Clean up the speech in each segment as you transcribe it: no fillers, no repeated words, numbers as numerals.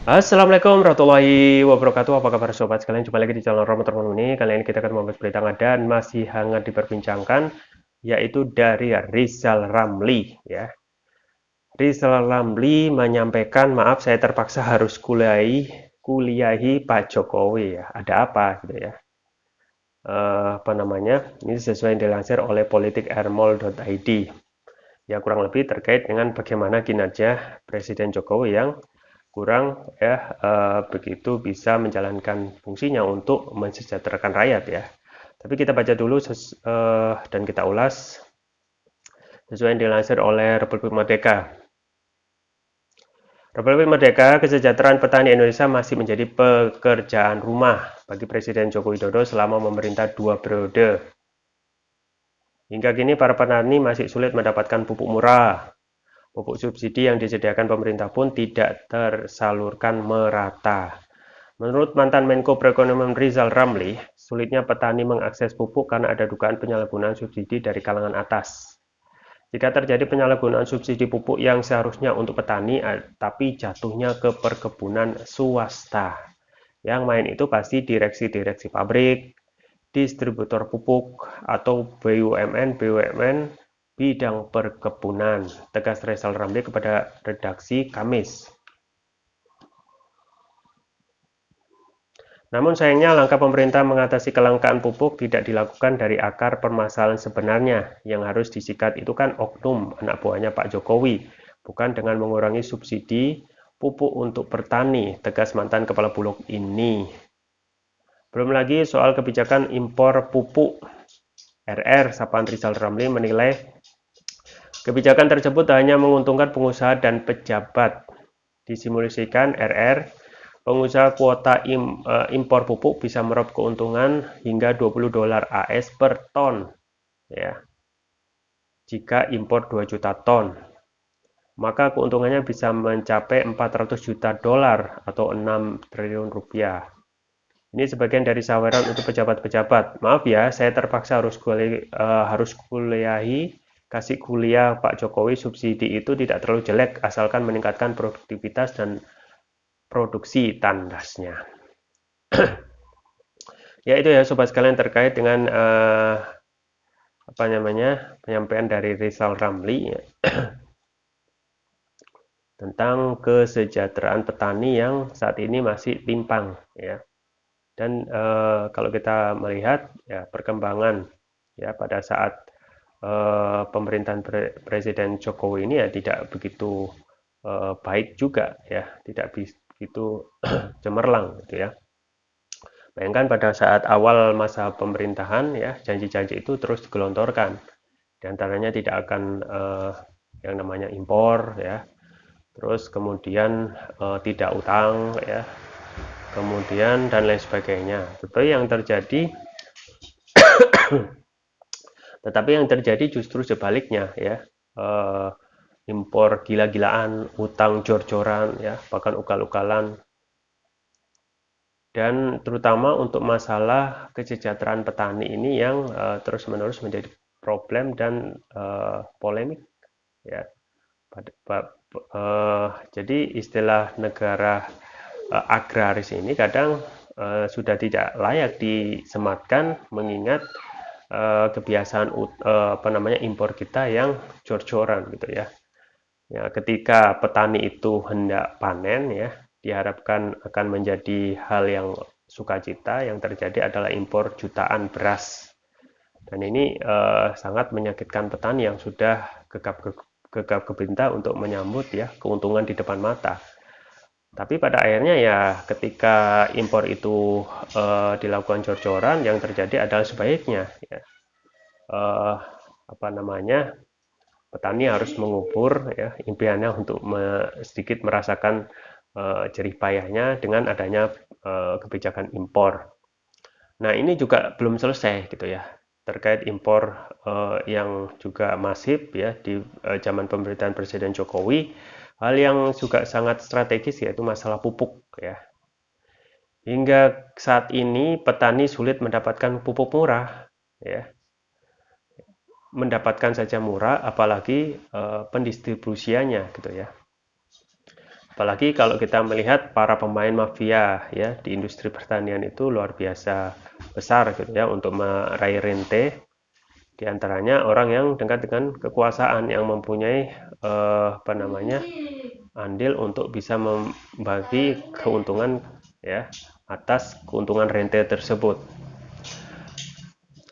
Assalamualaikum warahmatullahi wabarakatuh. Apa kabar sobat sekalian? Jumpa lagi di channel Romo Termonu ini. Kali ini kita akan membahas berita hangat dan masih hangat diperbincangkan, yaitu dari Rizal Ramli. Ya, Rizal Ramli menyampaikan, maaf saya terpaksa harus kuliahi Pak Jokowi. Ya, ada apa gitu ya? Apa namanya? Ini sesuai yang dilansir oleh politikermol.id. Ya kurang lebih terkait dengan bagaimana kinerja Presiden Jokowi yang kurang ya begitu bisa menjalankan fungsinya untuk mensejahterakan rakyat ya. Tapi kita baca dulu dan kita ulas sesuai yang dilansir oleh Republik Merdeka. Republik Merdeka, kesejahteraan petani Indonesia masih menjadi pekerjaan rumah bagi Presiden Joko Widodo selama memerintah 2 periode. Hingga kini para petani masih sulit mendapatkan pupuk murah. Pupuk subsidi yang disediakan pemerintah pun tidak tersalurkan merata. Menurut mantan Menko Perekonomian Rizal Ramli, sulitnya petani mengakses pupuk karena ada dugaan penyalahgunaan subsidi dari kalangan atas. Jika terjadi penyalahgunaan subsidi pupuk yang seharusnya untuk petani, tapi jatuhnya ke perkebunan swasta. Yang main itu pasti direksi-direksi pabrik, distributor pupuk, atau BUMN bidang perkebunan, tegas Rizal Ramli kepada redaksi Kamis. Namun sayangnya langkah pemerintah mengatasi kelangkaan pupuk tidak dilakukan dari akar permasalahan sebenarnya. Yang harus disikat itu kan oknum anak buahnya Pak Jokowi, bukan dengan mengurangi subsidi pupuk untuk petani, tegas mantan kepala bulog ini. Belum lagi soal kebijakan impor pupuk. Sapaan Rizal Ramli menilai kebijakan tersebut hanya menguntungkan pengusaha dan pejabat. Disimulasikan pengusaha kuota impor pupuk bisa meraup keuntungan hingga $20 AS per ton ya. Jika impor 2 juta ton, maka keuntungannya bisa mencapai $400 juta atau 6 triliun rupiah. Ini sebagian dari saweran untuk pejabat-pejabat. Maaf ya, saya terpaksa harus kuliahi kasih kuliah Pak Jokowi. Subsidi itu tidak terlalu jelek asalkan meningkatkan produktivitas dan produksi, tandasnya. Ya itu ya sobat sekalian terkait dengan apa namanya penyampaian dari Rizal Ramli ya, tentang kesejahteraan petani yang saat ini masih timpang ya. Dan kalau kita melihat ya perkembangan ya pada saat pemerintahan Presiden Jokowi ini ya tidak begitu baik juga ya, tidak begitu cemerlang gitu ya. Bayangkan pada saat awal masa pemerintahan ya janji-janji itu terus digelontorkan. Di antaranya tidak akan yang namanya impor ya, terus kemudian tidak utang ya, kemudian dan lain sebagainya. Tetapi yang terjadi justru sebaliknya ya, impor gila-gilaan, utang jor-joran ya, bahkan ugal-ugalan. Dan terutama untuk masalah kesejahteraan petani ini yang terus-menerus menjadi problem dan polemik ya. Jadi istilah negara agraris ini kadang sudah tidak layak disematkan mengingat kebiasaan apa namanya impor kita yang jor-joran gitu ya. Ya, ketika petani itu hendak panen ya, diharapkan akan menjadi hal yang sukacita. Yang terjadi adalah impor jutaan beras. Dan ini sangat menyakitkan petani yang sudah gegap gempita untuk menyambut ya keuntungan di depan mata. Tapi pada akhirnya ya ketika impor itu dilakukan jor-joran, yang terjadi adalah sebaliknya ya. Apa namanya petani harus mengubur ya impiannya untuk sedikit merasakan jerih payahnya dengan adanya kebijakan impor. Nah ini juga belum selesai gitu ya terkait impor yang juga masif ya di zaman pemerintahan Presiden Jokowi. Hal yang juga sangat strategis yaitu masalah pupuk ya. Hingga saat ini petani sulit mendapatkan pupuk murah ya. Mendapatkan saja murah apalagi pendistribusiannya gitu ya. Apalagi kalau kita melihat para pemain mafia ya di industri pertanian itu luar biasa besar gitu ya untuk meraih rente. Di antaranya orang yang dekat dengan kekuasaan yang mempunyai andil untuk bisa membagi keuntungan ya atas keuntungan rente tersebut.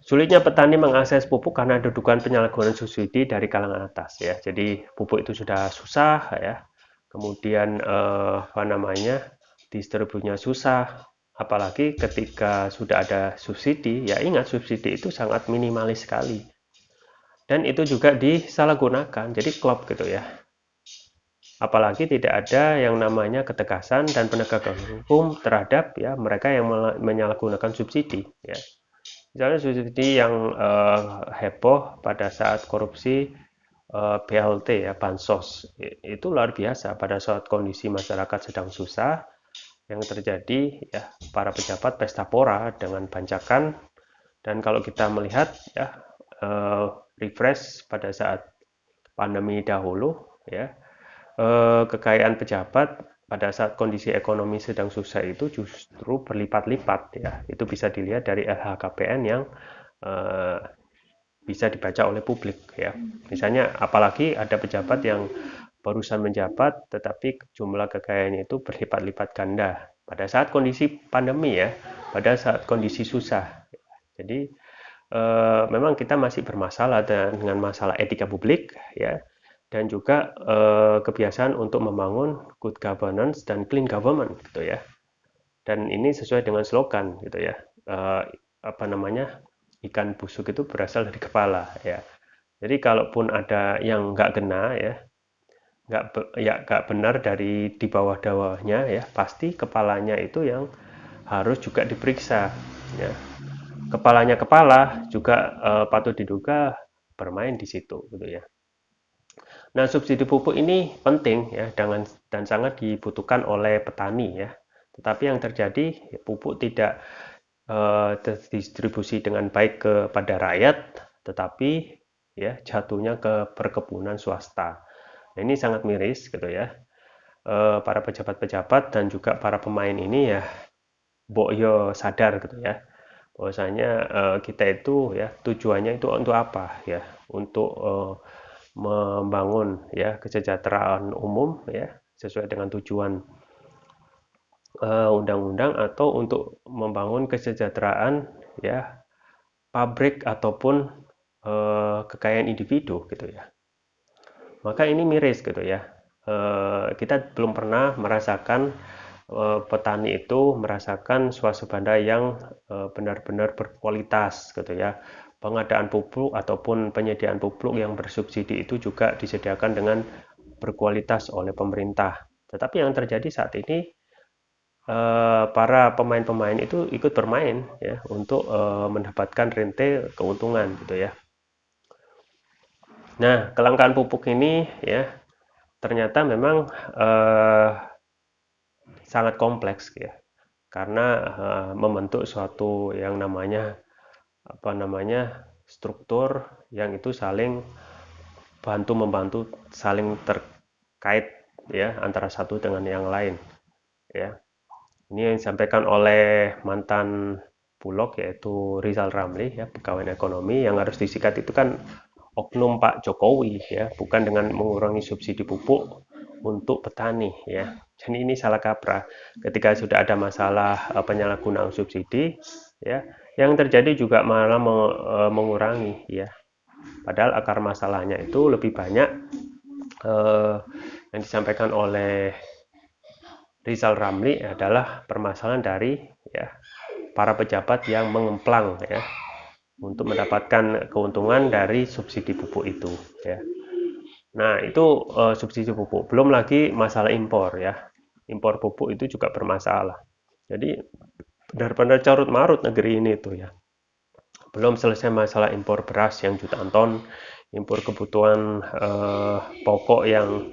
Sulitnya petani mengakses pupuk karena dudukan penyalahgunaan subsidi dari kalangan atas ya. Jadi pupuk itu sudah susah ya. Kemudian distribusinya susah. Apalagi ketika sudah ada subsidi, ya ingat subsidi itu sangat minimalis sekali. Dan itu juga disalahgunakan, jadi klop gitu ya. Apalagi tidak ada yang namanya ketegasan dan penegakan hukum terhadap ya mereka yang menyalahgunakan subsidi ya. Misalnya subsidi yang heboh pada saat korupsi BLT ya, bansos itu luar biasa pada saat kondisi masyarakat sedang susah. Yang terjadi ya para pejabat pesta pora dengan bancakan. Dan kalau kita melihat ya refresh pada saat pandemi dahulu ya kekayaan pejabat pada saat kondisi ekonomi sedang susah itu justru berlipat-lipat ya. Itu bisa dilihat dari LHKPN yang bisa dibaca oleh publik ya. Misalnya apalagi ada pejabat yang barusan menjabat tetapi jumlah kekayaannya itu berlipat-lipat ganda pada saat kondisi pandemi ya, pada saat kondisi susah. Jadi memang kita masih bermasalah dengan masalah etika publik ya, dan juga kebiasaan untuk membangun good governance dan clean government gitu ya. Dan ini sesuai dengan slogan gitu ya. Ikan busuk itu berasal dari kepala ya. Jadi kalaupun ada yang nggak kena ya, nggak benar dari di bawah-bawahnya ya, pasti kepalanya itu yang harus juga diperiksa ya. Kepalanya kepala juga patut diduga bermain di situ gitu ya. Nah, subsidi pupuk ini penting ya dan sangat dibutuhkan oleh petani ya. Tetapi yang terjadi pupuk tidak terdistribusi dengan baik kepada rakyat, tetapi ya jatuhnya ke perkebunan swasta. Nah, ini sangat miris gitu ya. Para pejabat-pejabat dan juga para pemain ini ya mbok yo sadar gitu ya. Bahwasanya kita itu ya tujuannya itu untuk apa ya? Untuk membangun ya kesejahteraan umum ya sesuai dengan tujuan undang-undang atau untuk membangun kesejahteraan ya pabrik ataupun kekayaan individu gitu ya. Maka ini miris gitu ya. Kita belum pernah merasakan petani itu merasakan swasembada yang benar-benar berkualitas gitu ya. Pengadaan pupuk ataupun penyediaan pupuk yang bersubsidi itu juga disediakan dengan berkualitas oleh pemerintah. Tetapi yang terjadi saat ini para pemain-pemain itu ikut bermain ya untuk mendapatkan rente keuntungan gitu ya. Nah, kelangkaan pupuk ini ya ternyata memang sangat kompleks ya. Karena membentuk suatu yang namanya struktur yang itu saling bantu-membantu, saling terkait ya antara satu dengan yang lain ya. Ini yang disampaikan oleh mantan Bulog yaitu Rizal Ramli ya, pegawai ekonomi yang harus disikat itu kan oknum Pak Jokowi ya, bukan dengan mengurangi subsidi pupuk untuk petani ya. Jadi ini salah kaprah. Ketika sudah ada masalah penyalahgunaan subsidi ya, yang terjadi juga malah mengurangi ya. Padahal akar masalahnya itu lebih banyak yang disampaikan oleh Rizal Ramli adalah permasalahan dari ya para pejabat yang mengemplang ya untuk mendapatkan keuntungan dari subsidi pupuk itu ya. Nah, itu subsidi pupuk. Belum lagi masalah impor ya. Impor pupuk itu juga bermasalah. Jadi benar-benar carut marut negeri ini tuh ya. Belum selesai masalah impor beras yang jutaan ton, impor kebutuhan pokok yang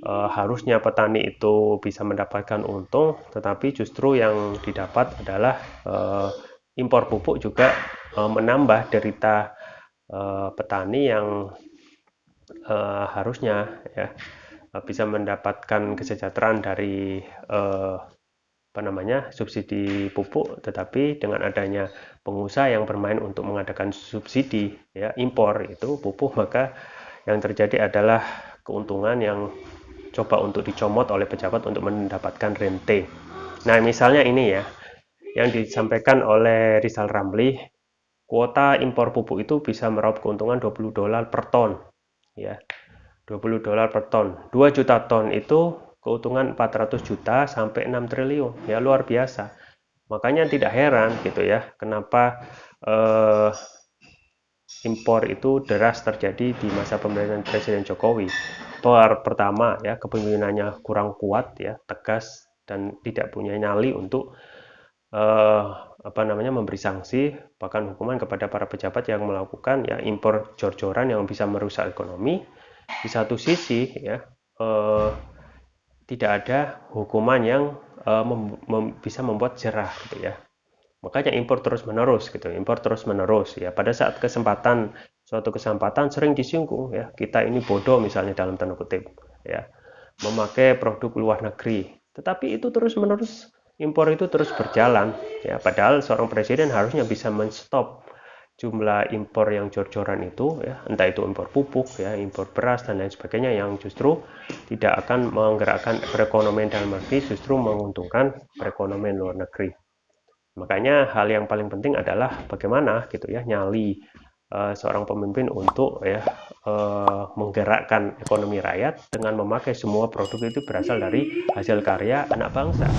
harusnya petani itu bisa mendapatkan untung, tetapi justru yang didapat adalah impor pupuk juga menambah derita petani yang harusnya ya bisa mendapatkan kesejahteraan dari subsidi pupuk, tetapi dengan adanya pengusaha yang bermain untuk mengadakan subsidi ya impor itu pupuk, maka yang terjadi adalah keuntungan yang coba untuk dicomot oleh pejabat untuk mendapatkan rente. Nah, misalnya ini ya, yang disampaikan oleh Rizal Ramli, kuota impor pupuk itu bisa meraup keuntungan $20 per ton. Ya, $20 per ton. 2 juta ton itu keuntungan 400 juta sampai 6 triliun. Ya, luar biasa. Makanya tidak heran gitu ya, kenapa impor itu deras terjadi di masa pemerintahan Presiden Jokowi. Pertama ya, kepemimpinannya kurang kuat ya, tegas dan tidak punya nyali untuk memberi sanksi bahkan hukuman kepada para pejabat yang melakukan ya impor jor-joran yang bisa merusak ekonomi. Di satu sisi ya tidak ada hukuman yang bisa membuat jerah gitu ya. Makanya impor terus menerus gitu, impor terus menerus ya. Pada saat suatu kesempatan sering disinggung ya, kita ini bodoh misalnya dalam tanda kutip ya, memakai produk luar negeri. Tetapi itu terus menerus, impor itu terus berjalan ya. Padahal seorang presiden harusnya bisa menstop jumlah impor yang jor-joran itu ya, entah itu impor pupuk ya, impor beras dan lain sebagainya, yang justru tidak akan menggerakkan perekonomian dalam negeri, justru menguntungkan perekonomian luar negeri. Makanya hal yang paling penting adalah bagaimana gitu ya nyali seorang pemimpin untuk ya menggerakkan ekonomi rakyat dengan memakai semua produk itu berasal dari hasil karya anak bangsa.